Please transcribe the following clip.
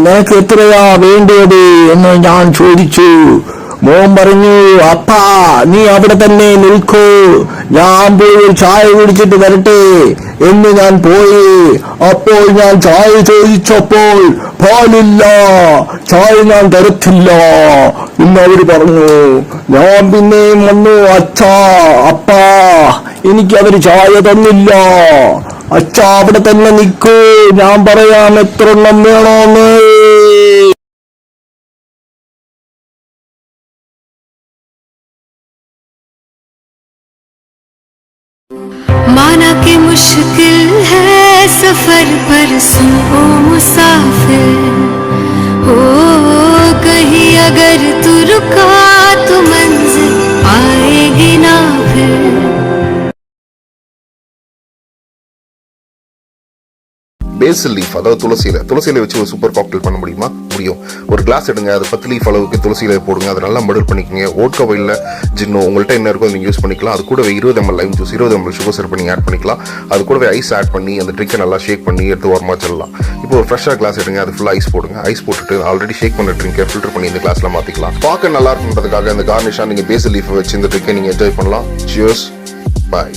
നിനക്ക് എത്രയാ വേണ്ടത് എന്ന് ഞാൻ ചോദിച്ചു. മോൻ പറഞ്ഞു, അപ്പാ നീ അവിടെ തന്നെ നിൽക്കൂ, ഞാൻ പോയി ചായ കുടിച്ചിട്ട് വരട്ടെ എന്ന് ഞാൻ പോയി. അപ്പോൾ ഞാൻ ചായ ചോദിച്ചപ്പോൾ പാലില്ല, ചായ ഞാൻ തരത്തില്ല എന്ന് അവര് പറഞ്ഞു. ഞാൻ പിന്നെയും വന്നു, അച്ഛാ അപ്പാ എനിക്ക് അവര് ചായ തന്നില്ല. അച്ഛാ അവിടെ തന്നെ നിൽക്കൂ, ഞാൻ പറയാം എത്ര എണ്ണം വേണോന്ന്. माना कि मुश्किल है सफर पर सुनो मुसाफिर हो, कहीं अगर तू रुका तो मंजिल आएगी ना फिर. பேசில் லீஃப், அதாவது துளசியில வச்சு ஒரு சூப்பர் காக்டெயில் பண்ண முடியுமா? முடியும். ஒரு கிளாஸ் எடுங்க, அது 10 லீஃப் அளவுக்கு துளசியில போடுங்க, அதை நல்லா மர்டர் பண்ணிக்கோங்க. ஓட்கா இல்ல ஜின்னோ உங்கள்கிட்ட என்ன இருக்கோ நீங்கள் யூஸ் பண்ணிக்கலாம். அது கூடவே 20 ml Lime juice, 20 ml sugar syrup பண்ணி ஆட் பண்ணிக்கலாம். அது கூடவே ஐஸ் ஆட் பண்ணி அந்த ட்ரிக்கை நல்லா ஷேக் பண்ணி எடுத்து ஓரமாக செல்லலாம். இப்போ ஒரு ஃப்ரெஷ்ஷாக கிளாஸ் எடுங்க, அது ஃபுல்லாக ஐஸ் போடுங்க. ஐஸ் போட்டுட்டு ஆல்ரெடி ஷேக் பண்ண ட்ரிங்கை ஃபில்டர் பண்ணி இந்த கிளாஸில் மாற்றிக்கலாம். பார்க்க நல்லா இருக்குன்றதுக்காக இந்த கார்னிஷாக நீங்கள் பேசில் லீஃபை வச்சு இந்த ட்ரிக்கை நீங்கள் என்ஜாய் பண்ணலாம். சியர்ஸ், பாய்.